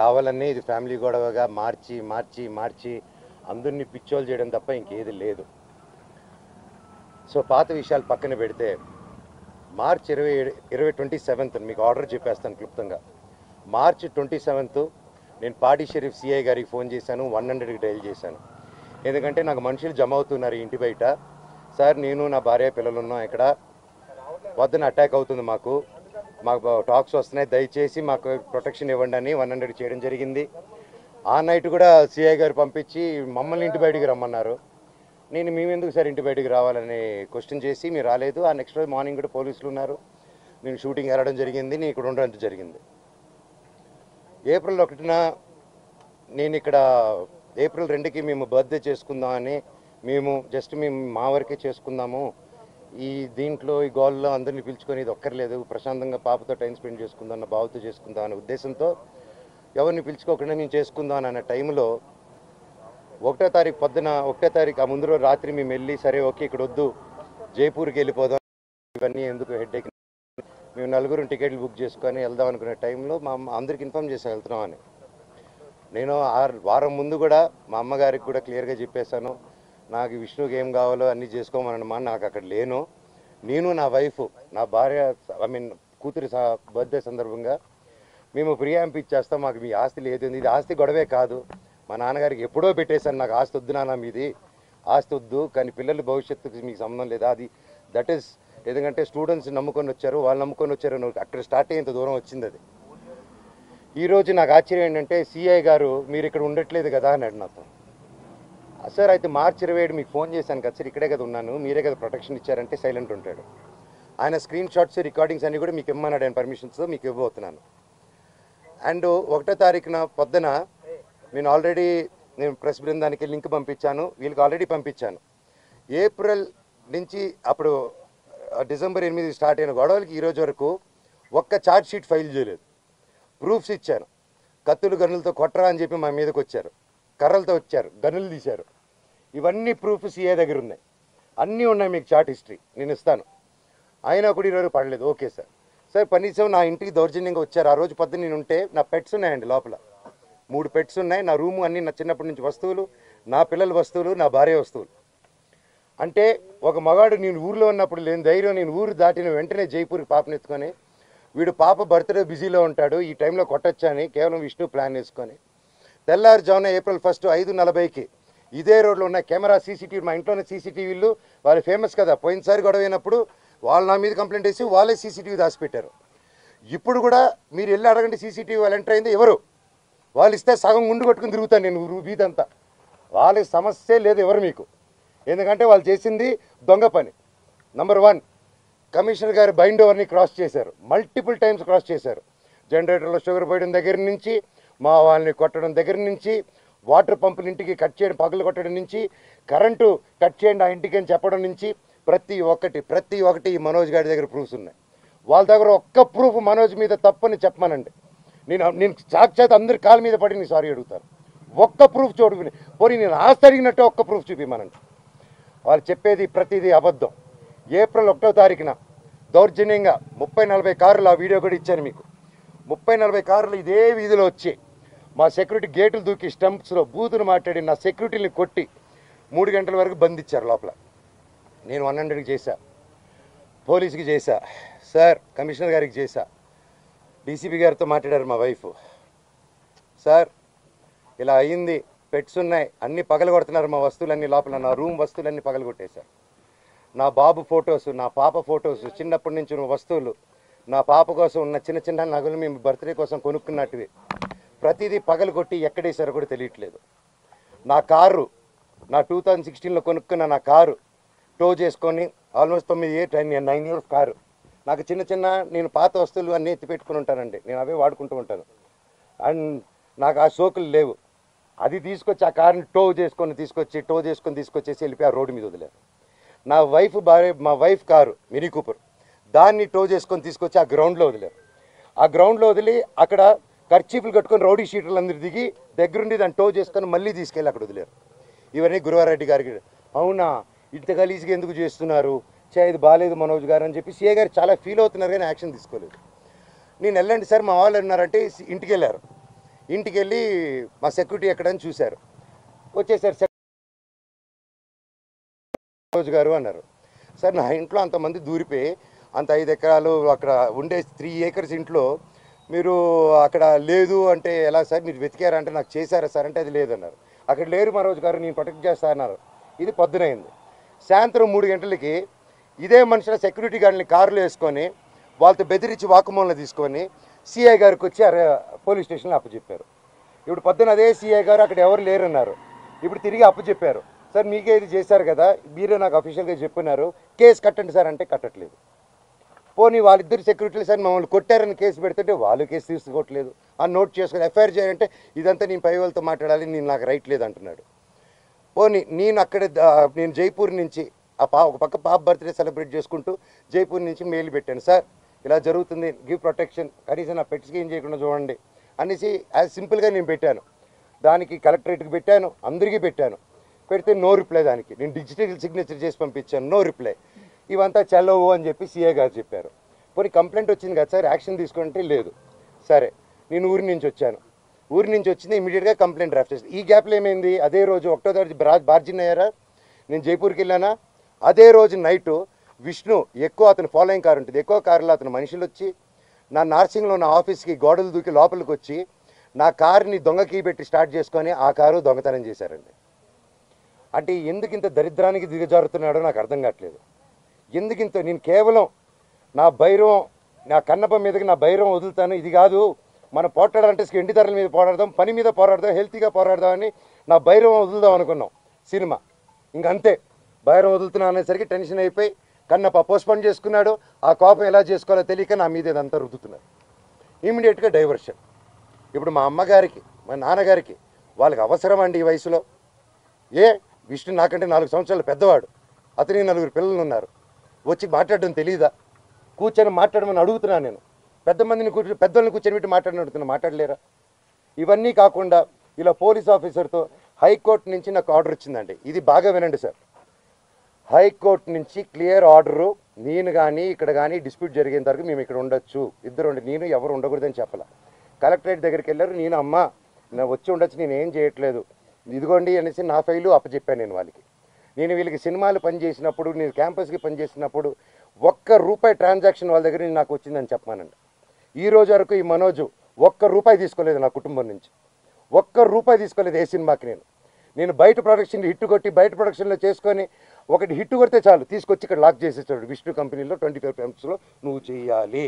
కావాలనే ఇది ఫ్యామిలీ గొడవగా మార్చి మార్చి మార్చి అందరినీ పిచ్చోలు చేయడం తప్ప ఇంకేది లేదు. సో పాత విషయాలు పక్కన పెడితే మార్చ్ 27 మీకు ఆర్డర్ చెప్పేస్తాను క్లుప్తంగా. మార్చ్ 27 నేను పాడి షరీఫ్ సిఐ గారికి ఫోన్ చేశాను, 100కి డైల్ చేశాను. ఎందుకంటే నాకు మనుషులు జమ అవుతున్నారు ఇంటి బయట. సార్ నేను నా భార్య పిల్లలు ఉన్నాం, ఇక్కడ వద్దన అటాక్ అవుతుంది, మాకు టాక్స్ వస్తున్నాయి, దయచేసి మాకు ప్రొటెక్షన్ ఇవ్వండి అని 100 చేయడం జరిగింది. ఆ నైట్ కూడా సిఐ గారు పంపించి మమ్మల్ని ఇంటి బయటికి రమ్మన్నారు. నేను మేమెందుకు సార్ ఇంటి బయటికి రావాలని క్వశ్చన్ చేసి మీరు రాలేదు. ఆ నెక్స్ట్ రోజు మార్నింగ్ కూడా పోలీసులు ఉన్నారు, నేను షూటింగ్ వెళ్ళడం జరిగింది, నేను ఇక్కడ ఉండడం జరిగింది. ఏప్రిల్ 1న నేను ఇక్కడ ఏప్రిల్ 2కి మేము బర్త్డే చేసుకుందామని మేము మా వరకే చేసుకుందాము, ఈ దీంట్లో ఈ గోల్లో అందరినీ పిలుచుకొని ఇది ఒక్కర్లేదు, ప్రశాంతంగా పాపతో టైం స్పెండ్ చేసుకుందాం అన్న బావతో చేసుకుందాం అనే ఉద్దేశంతో ఎవరిని పిలుచుకోకుండా మేము చేసుకుందాం అన్న టైంలో 1వ తారీఖు పొద్దున 1వ తారీఖు ఆ ముందు రోజు రాత్రి మేము వెళ్ళి సరే ఓకే ఇక్కడ వద్దు జైపూర్కి వెళ్ళిపోదాం, ఇవన్నీ ఎందుకు హెడ్ఏక్, మేము 4 టికెట్లు బుక్ చేసుకొని వెళ్దాం అనుకునే టైంలో మా అందరికి ఇన్ఫామ్ చేసాం వెళ్తున్నామని. నేను వారం ముందు కూడా మా అమ్మగారికి కూడా క్లియర్గా చెప్పేశాను, నాకు విష్ణుకి ఏం కావాలో అన్నీ చేసుకోమన్నమా, నాకు అక్కడ లేను, నేను నా వైఫ్ నా భార్య కూతురి బర్త్డే సందర్భంగా మేము ప్రియాంప్ ఇచ్చేస్తాం, మాకు మీ ఆస్తి లేదు, ఇది ఆస్తి గొడవే కాదు, మా నాన్నగారికి ఎప్పుడో పెట్టేశాను, నాకు ఆస్తి వద్దు నాన్న, మీది ఆస్తి వద్దు, కానీ పిల్లల భవిష్యత్తుకి మీకు సంబంధం లేదా, అది దట్ ఈస్ ఎందుకంటే స్టూడెంట్స్ నమ్ముకొని వచ్చారు, వాళ్ళు నమ్ముకొని వచ్చారు, అక్కడ స్టార్ట్ అయ్యేంత దూరం వచ్చింది అది. ఈరోజు నాకు ఆశ్చర్యం ఏంటంటే సిఐ గారు మీరు ఇక్కడ ఉండట్లేదు కదా అన్నాడు నాతో. సార్ అయితే మార్చి 27 మీకు ఫోన్ చేశాను కదా సార్, ఇక్కడే కదా ఉన్నాను, మీరే కదా ప్రొటెక్షన్ ఇచ్చారంటే సైలెంట్ ఉంటాడు. ఆయన స్క్రీన్ షాట్స్ రికార్డింగ్స్ అన్నీ కూడా మీకు ఇమ్మన్నాడు, ఆయన పర్మిషన్స్తో మీకు ఇవ్వబోతున్నాను. అండ్ 1వ తారీఖున పొద్దున నేను ప్రెస్ బృందానికి లింక్ పంపించాను, వీళ్ళకి ఆల్రెడీ పంపించాను. ఏప్రిల్ నుంచి అప్పుడు డిసెంబర్ 8 స్టార్ట్ అయిన గొడవలకి ఈరోజు వరకు ఒక్క ఛార్జ్ షీట్ ఫైల్ చేయలేదు. ప్రూఫ్స్ ఇచ్చాను, కత్తులు గన్నులతో కొట్టరా అని చెప్పి మా మీదకి వచ్చారు, కర్రలతో వచ్చారు, గన్నులు తీశారు, ఇవన్నీ ప్రూఫ్ సిఏ దగ్గర ఉన్నాయి, అన్నీ ఉన్నాయి, మీకు చార్ట్ హిస్టరీ నేను ఇస్తాను. అయినా కూడా ఈరోజు పడలేదు. ఓకే సార్, సార్ కనీసం నా ఇంటికి దౌర్జన్యంగా వచ్చారు, ఆ రోజు పొద్దున్న నేను ఉంటే నా పెట్స్ ఉన్నాయండి లోపల, 3 పెట్స్ ఉన్నాయి, నా రూము అన్నీ నా చిన్నప్పటి నుంచి వస్తువులు, నా పిల్లల వస్తువులు, నా భార్య వస్తువులు. అంటే ఒక మగాడు నేను ఊరిలో ఉన్నప్పుడు లేని ధైర్యం, నేను ఊరు దాటిన వెంటనే జైపూర్కి పాపనెత్తుకొని వీడు పాప బర్త్డే బిజీలో ఉంటాడు, ఈ టైంలో కొట్టొచ్చా అని కేవలం విష్ణు ప్లాన్ వేసుకొని తెల్లారుజామున ఏప్రిల్ 1 5:40కి ఇదే రోడ్లో ఉన్న కెమెరా సీసీటీవీ, మా ఇంట్లోనే సీసీటీవీలు వాళ్ళు ఫేమస్ కదా, పోయినసారి గొడవ అయినప్పుడు వాళ్ళు నా మీద కంప్లైంట్ వేసి వాళ్ళే సీసీటీవీ దాచిపెట్టారు. ఇప్పుడు కూడా మీరు వెళ్ళి అడగండి సీసీటీవీ వాళ్ళు ఎంటర్ అయింది ఎవరు, వాళ్ళు ఇస్తే సగం గుండు కొట్టుకుని తిరుగుతాను నేను వీధంతా, వాళ్ళకి సమస్య లేదు ఎవరు మీకు, ఎందుకంటే వాళ్ళు చేసింది దొంగ పని. నంబర్ 1 కమిషనర్ గారు బైండ్ ఓవర్ని క్రాస్ చేశారు, మల్టిపుల్ టైమ్స్ క్రాస్ చేశారు. జనరేటర్లో షుగర్ పోయడం దగ్గర నుంచి, మా వాళ్ళని కొట్టడం దగ్గర నుంచి, వాటర్ పంపులు ఇంటికి కట్ చేయడం పగలు కొట్టడం నుంచి, కరెంటు కట్ చేయండి ఆ ఇంటికి అని చెప్పడం నుంచి ప్రతి ఒక్కటి ఈ మనోజ్ గారి దగ్గర ప్రూఫ్స్ ఉన్నాయి. వాళ్ళ దగ్గర ఒక్క ప్రూఫ్ మనోజ్ మీద తప్పని చెప్పమనండి, నేను సాక్షాత్ అందరి కాళ్ళ మీద పడి నేను సారీ అడుగుతాను. ఒక్క ప్రూఫ్ చూడుకుని పోనీ నేను ఆస్తి అడిగినట్టు ఒక్క ప్రూఫ్ చూపిమనండి. వాళ్ళు చెప్పేది ప్రతిదీ అబద్ధం. ఏప్రిల్ 1వ తారీఖున దౌర్జన్యంగా 30-40 కార్లు, ఆ వీడియో కూడా ఇచ్చాను మీకు, 30-40 కార్లు ఇదే వీధిలో వచ్చి మా సెక్యూరిటీ గేట్లు దూకి స్టంప్స్లో బూతులు మాట్లాడి నా సెక్యూరిటీని కొట్టి 3 గంటల వరకు బంధించారు లోపల. నేను 100కి చేశా, పోలీసుకి చేశా, సార్ కమిషనర్ గారికి చేశా, డీసీపీ గారితో మాట్లాడారు మా వైఫ్, సార్ ఇలా అయ్యింది, పెట్స్ ఉన్నాయి, అన్నీ పగలగొడుతున్నారు, మా వస్తువులన్నీ లోపల, నా రూమ్ వస్తువులన్నీ పగలగొట్టేశారు, నా బాబు ఫొటోస్, నా పాప ఫొటోస్, చిన్నప్పటి నుంచి ఉన్న వస్తువులు, నా పాప కోసం ఉన్న చిన్న చిన్న నగలు మేము బర్త్డే కోసం కొనుక్కున్నట్టువి ప్రతిదీ పగలగొట్టి ఎక్కడేశారో కూడా తెలియట్లేదు. నా కారు, నా 2016లో కొనుక్కున్న నా కారు టో చేసుకొని ఆల్మోస్ట్ 9 ఇయర్స్ కారు, నాకు చిన్న నేను పాత వస్తువులు అన్నీ ఎత్తి పెట్టుకుని ఉంటానండి, నేను అవే వాడుకుంటూ ఉంటాను, అండ్ నాకు ఆ సోకులు లేవు, అది తీసుకొచ్చి ఆ కార్ని టో చేసుకొని తీసుకొచ్చేసి వెళ్ళిపోయి ఆ రోడ్డు మీద వదిలేరు. నా మా వైఫ్ కారు మినీ కూపర్, దాన్ని టో చేసుకొని తీసుకొచ్చి ఆ గ్రౌండ్లో వదిలేరు. ఆ గ్రౌండ్లో వదిలి అక్కడ ఖర్చీపులు కట్టుకొని రౌడీ షీటర్లు అందరూ దిగి దగ్గరుండి దాన్ని టో చేసుకొని మళ్ళీ తీసుకెళ్ళి అక్కడ వదిలేరు. ఇవన్నీ గురువారెడ్డి గారికి, అవునా ఇంత గలీజ్గా ఎందుకు చేస్తున్నారు, ఇది బాగాలేదు మనోజ్ గారు అని చెప్పి సీఏ గారు చాలా ఫీల్ అవుతున్నారు కానీ యాక్షన్ తీసుకోలేదు. నేను వెళ్ళండి సార్ మా వాళ్ళు ఉన్నారంటే ఇంటికి వెళ్ళారు. ఇంటికి వెళ్ళి మా సెక్యూరిటీ ఎక్కడని చూశారు. వచ్చేసారు రోజు గారు అన్నారు. సార్ నా ఇంట్లో అంతమంది దూరిపోయి అంత 5 ఎకరాలు అక్కడ ఉండే 3 acres ఇంట్లో మీరు అక్కడ లేదు అంటే ఎలా సార్, మీరు వెతికారంటే నాకు చేశారా సార్ అంటే అది లేదన్నారు. అక్కడ లేరు మనోజ్ గారు, నేను ప్రొటెక్ట్ చేస్తా అన్నారు. ఇది పొద్దునైంది. సాయంత్రం 3 గంటలకి ఇదే మనుషుల సెక్యూరిటీ గార్డ్ని కారులో వేసుకొని వాళ్ళతో బెదిరించి వాకుమూలన తీసుకొని సిఐ గారికి వచ్చి పోలీస్ స్టేషన్లో అప్పచెప్పారు. ఇప్పుడు పొద్దున అదే సిఐ గారు అక్కడ ఎవరు లేరన్నారు. ఇప్పుడు తిరిగి అప్పచెప్పారు. సార్ మీకే ఇది చేశారు కదా, మీరే నాకు అఫీషియల్గా చెప్పున్నారు, కేసు కట్టండి సార్ అంటే కట్టట్లేదు. పోనీ వాళ్ళిద్దరు సెక్యూరిటీలు సార్ మమ్మల్ని కొట్టారని కేసు పెడుతుంటే వాళ్ళు కేసు తీసుకోవట్లేదు. ఆ నోట్ చేసుకొని ఎఫ్ఐఆర్ చేయాలంటే ఇదంతా నేను పై వాళ్ళతో మాట్లాడాలి, నేను నాకు రైట్ లేదు అంటున్నాడు. పోనీ నేను నేను జైపూర్ నుంచి ఒక పక్క పాప బర్త్డే సెలబ్రేట్ చేసుకుంటూ జైపూర్ నుంచి మెయిల్ పెట్టాను. సార్ ఇలా జరుగుతుంది, గివ్ ప్రొటెక్షన్, కనీసం నా పెట్స్కి ఏం చేయకుండా చూడండి అనేసి యాజ్ సింపుల్గా నేను పెట్టాను. దానికి కలెక్టరేట్కి పెట్టాను, అందరికీ పెట్టాను. పెడితే నో రిప్లై. దానికి నేను డిజిటల్ సిగ్నేచర్ చేసి పంపించాను, నో రిప్లై. ఇవంతా చెల్లవు అని చెప్పి సిఐ గారు చెప్పారు. పోనీ కంప్లైంట్ వచ్చింది కదా సార్, యాక్షన్ తీసుకుంటే లేదు. సరే నేను ఊరి నుంచి వచ్చాను, ఊరి నుంచి వచ్చింది ఇమీడియట్గా కంప్లైంట్ డ్రాఫ్ట్ చేసి. ఈ గ్యాప్లో ఏమైంది, అదే రోజు 1వ తారీఖు బార్జిన్ అయ్యారా, నేను జైపూర్కి వెళ్ళానా, అదే రోజు నైటు విష్ణు ఎక్కువ అతను ఫాలోయింగ్ కారు ఉంటుంది, ఎక్కువ కారులో అతను మనుషులు వచ్చి నా నార్సింగ్లో నా ఆఫీస్కి గోడలు దూకి లోపలికి వచ్చి నా కారుని దొంగ కీ పెట్టి స్టార్ట్ చేసుకొని ఆ కారు దొంగతనం చేశారండి. అంటే ఎందుకు ఇంత దరిద్రానికి దిగజారుతున్నాడో నాకు అర్థం కావట్లేదు. ఎందుకింత నేను కేవలం నా భైరవం, నా కన్నప్ప మీదకి నా భైరవం వదులుతాను, ఇది కాదు మనం పోట్లాడాలంటే ఎండి ధరల మీద పోరాడదాం, పని మీద పోరాడదాం, హెల్తీగా పోరాడదామని నా భైరవం వదులుదాం అనుకున్నాం సినిమా. ఇంకంతే భైరవం వదులుతున్నా అనేసరికి టెన్షన్ అయిపోయి కన్నప్ప పోస్ట్పోన్ చేసుకున్నాడు. ఆ కోపం ఎలా చేసుకోవాలో తెలియక నా మీద ఇదంతా రుద్దుతున్నారు. ఇమీడియట్గా డైవర్షన్. ఇప్పుడు మా అమ్మగారికి మా నాన్నగారికి వాళ్ళకి అవసరం అండి ఈ వయసులో. విష్ణు నాకంటే 4 సంవత్సరాలు పెద్దవాడు, అతనికి 4 పిల్లలు ఉన్నారు, వచ్చి మాట్లాడడం తెలియదా, కూర్చొని మాట్లాడమని అడుగుతున్నాను నేను. పెద్దోళ్ళని కూర్చొని పెట్టి అడుగుతున్నా, మాట్లాడలేరా? ఇవన్నీ కాకుండా ఇలా పోలీస్ ఆఫీసర్తో హైకోర్టు నుంచి నాకు ఆర్డర్ వచ్చిందండి. ఇది బాగా వినండి సార్. హైకోర్టు నుంచి క్లియర్ ఆర్డరు, నేను కానీ ఇక్కడ కానీ డిస్ప్యూట్ జరిగేంత వరకు మేము ఇక్కడ ఉండొచ్చు, ఇద్దరు నేను ఎవరు ఉండకూడదని చెప్పాల. కలెక్టరేట్ దగ్గరికి వెళ్ళారు, నేను అమ్మ నేను వచ్చి ఉండొచ్చు, నేను ఏం చేయట్లేదు, ఇదిగోండి అనేసి నా ఫైలు అప్పచెప్పాను నేను వాళ్ళకి. నేను వీళ్ళకి సినిమాలు పనిచేసినప్పుడు, నేను క్యాంపస్కి పనిచేసినప్పుడు ₹1 ట్రాన్సాక్షన్ వాళ్ళ దగ్గర నాకు వచ్చిందని చెప్పమానండి. ఈ రోజు వరకు ఈ మనోజు ₹1 తీసుకోలేదు నా కుటుంబం నుంచి, ₹1 తీసుకోలేదు ఏ సినిమాకి. నేను బయట ప్రొడక్షన్ హిట్ కొట్టి బయట ప్రొడక్షన్లో చేసుకొని ఒకటి హిట్ కొడితే చాలు తీసుకొచ్చి ఇక్కడ లాక్ చేసేస్తాడు. విష్ణు కంపెనీలో 25 filmsలో నువ్వు చేయాలి,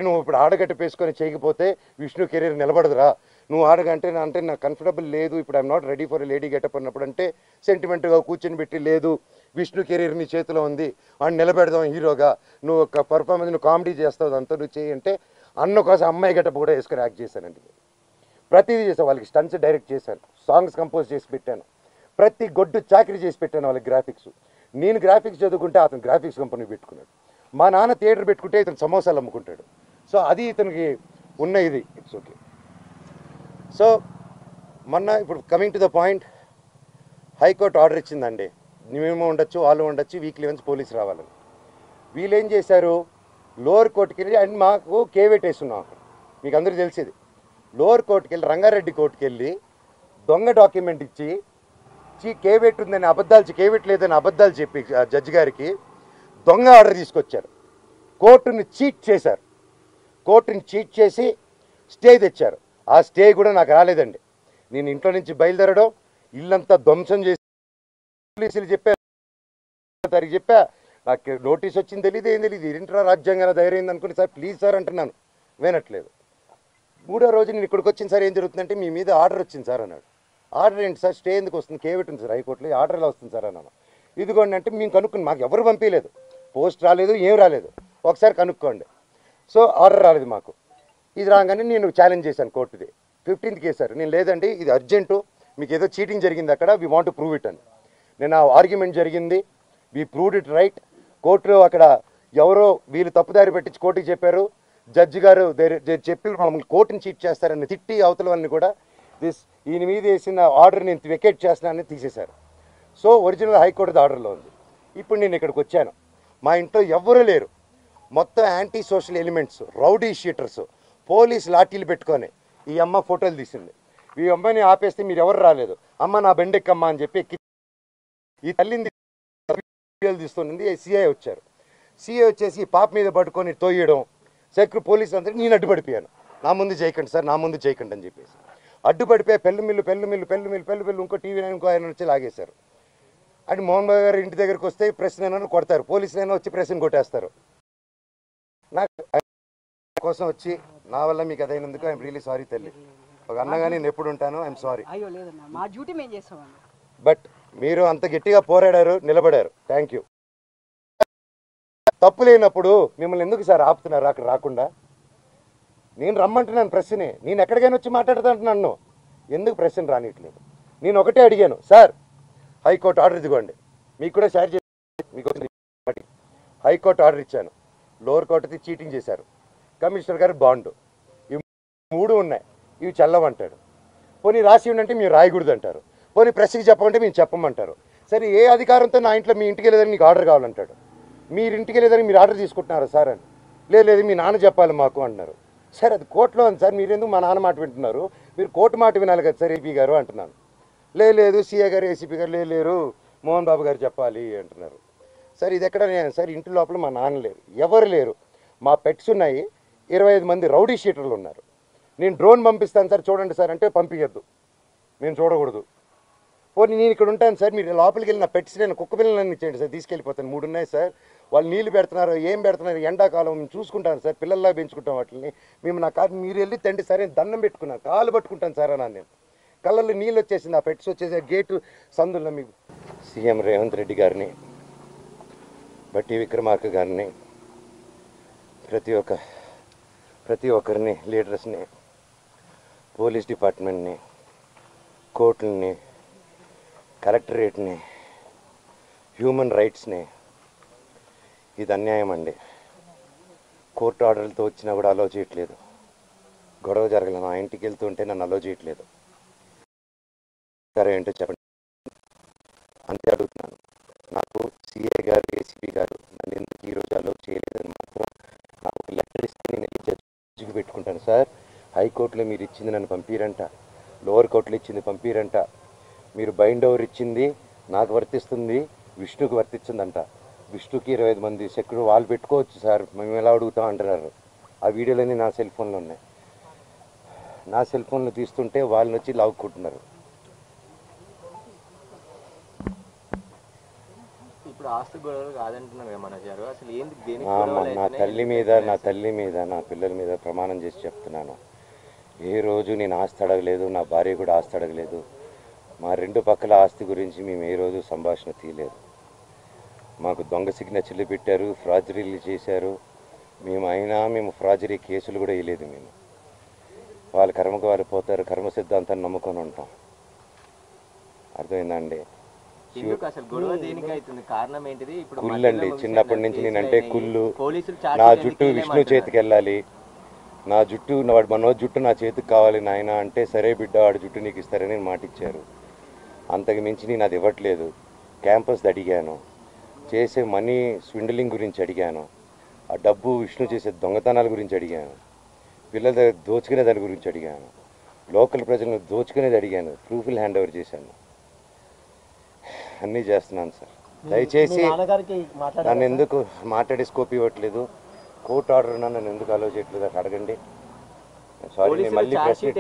నువ్వు ఇప్పుడు ఆడగట్ట పేసుకొని చేయకపోతే విష్ణు కెరీర్ నిలబడదురా, నువ్వు ఆడగంటే అంటే నాకు కంఫర్టబుల్ లేదు, ఇప్పుడు I'm not ready for lady getup అన్నప్పుడు అంటే సెంటిమెంట్గా కూర్చొని పెట్టి లేదు విష్ణు కెరీర్ నీ చేతిలో ఉంది, వాడిని నిలబెడదాం హీరోగా, నువ్వు ఒక పర్ఫార్మెన్స్ నువ్వు కామెడీ చేస్తావు అంతా నువ్వు చేయి అంటే అన్న కోసం అమ్మాయి గెటప్ కూడా వేసుకొని యాక్ట్ చేశానండి. ప్రతిదీ చేశాను, వాళ్ళకి స్టంట్స్ డైరెక్ట్ చేశాను, సాంగ్స్ కంపోజ్ చేసి పెట్టాను, ప్రతి గొడ్డు చాకరీ చేసి పెట్టాను వాళ్ళకి. గ్రాఫిక్స్ నేను గ్రాఫిక్స్ చదువుకుంటే అతను గ్రాఫిక్స్ కంపెనీ పెట్టుకున్నాడు, మా నాన్న థియేటర్ పెట్టుకుంటే ఇతను సమోసాలు అమ్ముకుంటాడు. సో అది ఇతనికి ఉన్న ఇది. It's okay. సో మొన్న ఇప్పుడు coming to the point, high court order ఇచ్చిందండి, మేము ఉండొచ్చు వాళ్ళు ఉండొచ్చు, వీక్లీ వన్స్ పోలీసు రావాలని. వీళ్ళు ఏం చేశారు, లోవర్ కోర్టుకి వెళ్ళి, అండ్ మాకు కేవేట్ వేస్తున్నాం అక్కడ, మీకు అందరికీ తెలిసేది. లోవర్ కోర్టుకి వెళ్ళి రంగారెడ్డి కోర్టుకి వెళ్ళి దొంగ డాక్యుమెంట్ ఇచ్చి కేవేట్ ఉందని అబద్ధాలు, కేవేట్ లేదని అబద్ధాలు చెప్పి జడ్జి గారికి దొంగ ఆర్డర్ తీసుకొచ్చారు. కోర్టుని చీట్ చేశారు, కోర్టుని చీట్ చేసి స్టే తెచ్చారు. ఆ స్టే కూడా నాకు రాలేదండి. నేను ఇంట్లో నుంచి బయలుదేరడం, ఇల్లంతా ధ్వంసం చేసి పోలీసులు చెప్పా, నాకు నోటీస్ వచ్చింది తెలియదు, ఏం తెలియదు, ఏంట్రా రాజ్యాంగాన్ని ధైర్యం అనుకుని సార్ ప్లీజ్ సార్ అంటున్నాను, వినట్లేదు. 3వ రోజు నేను ఇక్కడికి వచ్చిన సార్ ఏం జరుగుతుందంటే మీ మీద ఆర్డర్ వచ్చింది సార్ అన్నాడు. ఆర్డర్ ఏంటి సార్, స్టే ఎందుకు వస్తుంది, కేవేట్ ఉంది సార్ హైకోర్టులో, ఆర్డర్ ఎలా వస్తుంది సార్ అన్నాను. ఇదిగోండి అంటే మేము కనుక్కుని, మాకు ఎవరు పంపించలేదు, పోస్ట్ రాలేదు, ఏం రాలేదు, ఒకసారి కనుక్కోండి. సో ఆర్డర్ రాలేదు మాకు. ఇది రాగానే నేను ఛాలెంజ్ చేశాను కోర్టుది. 15th కేసారు, నేను లేదండి ఇది అర్జెంటు, మీకు ఏదో చీటింగ్ జరిగింది అక్కడ, we want to prove it అని. నేను ఆ ఆర్గ్యుమెంట్ జరిగింది, వీ ప్రూవ్డ్ ఇట్ రైట్. కోర్టులో అక్కడ ఎవరో వీళ్ళు తప్పుదారి పెట్టించి కోర్టుకి చెప్పారు, జడ్జి గారు చెప్పి మమ్మల్ని కోర్టుని చీట్ చేస్తారని తిట్టి అవతల వాళ్ళని కూడా ఈయన మీద వేసిన ఆర్డర్ నేను వెకేట్ చేస్తున్నానని తీసేశారు. సో ఒరిజినల్ హైకోర్టు ఆర్డర్లో ఉంది. ఇప్పుడు నేను ఇక్కడికి వచ్చాను, మా ఇంట్లో ఎవ్వరూ లేరు, మొత్తం anti social elements, rowdy sheeters, police లాఠీలు పెట్టుకొని ఈ అమ్మ ఫోటోలు తీసింది. ఈ అమ్మాయిని ఆపేస్తే మీరు ఎవరు రాలేదు, అమ్మ నా బెండెక్కమ్మ అని చెప్పి ఈ తల్లిని తీస్తుంది. సిఐ వచ్చారు. సిఐ వచ్చేసి పాప మీద పట్టుకొని తోయడం, పోలీసు అందరూ నేను అడ్డుపడిపోయాను. నా ముందు చేయకండి సార్, నా ముందు చేయకండి అని చెప్పేసి అడ్డుపడిపోయి పెళ్ళు ఇంకో టీవీ ఇంకో ఆయన వచ్చి లాగేశారు. అంటే మోహన్ బాబు గారు ఇంటి దగ్గరికి వస్తే ప్రెస్నైనా కొడతారు, పోలీసులైనా వచ్చి ప్రెస్ని కొట్టేస్తారు. నాకు కోసం వచ్చి నా వల్ల మీకు అదైనందుకు ఐఎమ్ రియలీ సారీ తల్లి. ఒక అన్నగా నేను ఎప్పుడు ఉంటాను, ఐఎమ్ సారీ. బట్ మీరు అంత గట్టిగా పోరాడారు, నిలబడారు, థ్యాంక్ యూ. తప్పు లేనప్పుడు మిమ్మల్ని ఎందుకు సార్ ఆపుతున్నారు అక్కడ రాకుండా? నేను రమ్మంటున్నాను ప్రెస్ని, నేను ఎక్కడికైనా వచ్చి మాట్లాడుతాను, నన్ను ఎందుకు ప్రెస్ని రానిట్లేదు? నేను ఒకటే అడిగాను, సార్ హైకోర్టు ఆర్డర్ ఇదిగోండి, మీకు కూడా షేర్ చేసి మీకు హైకోర్టు ఆర్డర్ ఇచ్చాను, లోవర్ కోర్టుది చీటింగ్ చేశారు, కమిషనర్ గారు బాండు, ఇవి 3 ఉన్నాయి, ఇవి చల్లవంటాడు. పోనీ రాసి ఉండంటే మీరు రాయకూడదు అంటారు. పోనీ ప్రెస్కి చెప్పమంటే మేము చెప్పమంటారు. సరే ఏ అధికారంతో నా ఇంట్లో మీ ఇంటికి వెళ్ళేదని మీకు ఆర్డర్ కావాలంటాడు. మీరు ఇంటికి వెళ్ళేదని మీరు ఆర్డర్ తీసుకుంటున్నారు సార్ అని. లేదు మీ నాన్న చెప్పాలి మాకు అంటున్నారు. సార్ అది కోర్టులో ఉంది సార్, మీరు ఎందుకు మా నాన్న మాట వింటున్నారు? మీరు కోర్టు మాట వినాలి కదా సార్ ఏపీ గారు అంటున్నాను. లేదు సిఏ గారు ఏసీపీ గారు లేరు, మోహన్ బాబు గారు చెప్పాలి అంటున్నారు. సార్ ఇది ఎక్కడ సార్? ఇంటి లోపల మా నాన్న లేరు, ఎవరు లేరు, మా పెట్స్ ఉన్నాయి, 25 మంది రౌడీ షీటర్లు ఉన్నారు. నేను డ్రోన్ పంపిస్తాను సార్ చూడండి సార్ అంటే పంపించద్దు, మేము చూడకూడదు. పోనీ నేను ఇక్కడ ఉంటాను సార్, మీరు లోపలికి వెళ్ళిన పెట్స్ నేను కుక్క పిల్లలన్నీ ఇచ్చేయండి సార్, తీసుకెళ్ళిపోతాను. 3 ఉన్నాయి సార్, వాళ్ళు నీళ్ళు పెడుతున్నారు, ఏం పెడుతున్నారు, ఎండాకాలం మేము చూసుకుంటాను సార్, పిల్లల్లా పెంచుకుంటాం వాటిని, మేము నా కాదు మీరు వెళ్ళి తండ్రి సరే దండం పెట్టుకున్నాను, కాలు పట్టుకుంటాను సార్ అన్నాను. నేను కళ్ళల్లో నీళ్ళు వచ్చేసింది, ఆ పెట్స్ వచ్చేసి గేటు సందుల్లో. మీకు సీఎం రేవంత్ రెడ్డి గారిని, బట్టి విక్రమార్క గారిని, ప్రతి ఒక్కరిని, లీడర్స్ని, పోలీస్ డిపార్ట్మెంట్ని, కోర్టులని, కలెక్టరేట్ని, హ్యూమన్ రైట్స్ని, ఇది అన్యాయం అండి. కోర్టు ఆర్డర్లతో వచ్చినా కూడా అలో చేయట్లేదు. గొడవ జరగలేదు, నా ఇంటికి వెళ్తుంటే నన్ను అలో చేయట్లేదు. సరే ఏంటో చెప్పండి, అంతే అడుగుతున్నాను. నాకు సిఐ గారు ఏసీపీ గారు నన్ను ఎందుకు ఈరోజు అలో చేయలేదని మాత్రం నాకు ఒక లెటర్ ఇస్తే నేను వెళ్ళి జడ్జికి పెట్టుకుంటాను. సార్ హైకోర్టులో మీరు ఇచ్చింది నన్ను పంపిరంట, లోవర్ కోర్టులో ఇచ్చింది పంపిరంట, మీరు బైండ్ ఓవర్ ఇచ్చింది నాకు వర్తిస్తుంది, విష్ణుకి వర్తించిందంట. విష్ణుకి 25 మంది సెక్యూరిటీ వాళ్ళు పెట్టుకోవచ్చు సార్, మేము ఎలా అడుగుతాం అంటున్నారు. ఆ వీడియోలన్నీ నా సెల్ ఫోన్లో ఉన్నాయి. నా సెల్ ఫోన్లో తీస్తుంటే వాళ్ళని వచ్చి లాక్కుంటున్నారు. నా తల్లి మీద నా పిల్లల మీద ప్రమాణం చేసి చెప్తున్నాను, ఏ రోజు నేను ఆస్తి అడగలేదు, నా భార్య కూడా ఆస్తి అడగలేదు. మా 2 పక్కల ఆస్తి గురించి మేము ఏ రోజు సంభాషణ తీయలేదు. మాకు దొంగ సిగ్నేచర్లు పెట్టారు, ఫ్రాజరీలు చేశారు, మేము ఫ్రాజరీ కేసులు కూడా వేయలేదు. మేము వాళ్ళ కర్మకు వాళ్ళు పోతారు, కర్మ సిద్ధాంతాన్ని నమ్ముకొని ఉంటాం. అర్థమైందండి? కుళ్ళండి, చిన్నప్పటి నుంచి నేనంటే కుళ్ళు. నా జుట్టు విష్ణు చేతికి వెళ్ళాలి, నా జుట్టు మనో జుట్టు నా చేతికి కావాలి నాయన అంటే, సరే బిడ్డ వాడి జుట్టు నీకు ఇస్తారని మాట ఇచ్చారు. అంతకు మించి నేను అది ఇవ్వట్లేదు. క్యాంపస్ అడిగాను, చేసే మనీ స్విండలింగ్ గురించి అడిగాను, ఆ డబ్బు విష్ణు చేసే దొంగతనాల గురించి అడిగాను, పిల్లల దగ్గర దోచుకునే దాని గురించి అడిగాను, లోకల్ ప్రజలను దోచుకునేది అడిగాను, ప్రూఫ్లు హ్యాండ్ ఓవర్ చేశాను, అన్నీ చేస్తున్నాను సార్. దయచేసి నన్ను ఎందుకు మాట్లాడే స్కోప్ ఇవ్వట్లేదు, కోర్టు ఆర్డర్ నన్ను ఎందుకు అలో చేయట్లేదు అడగండి. సారీ, నేను మళ్ళీ ప్రెస్ మీట్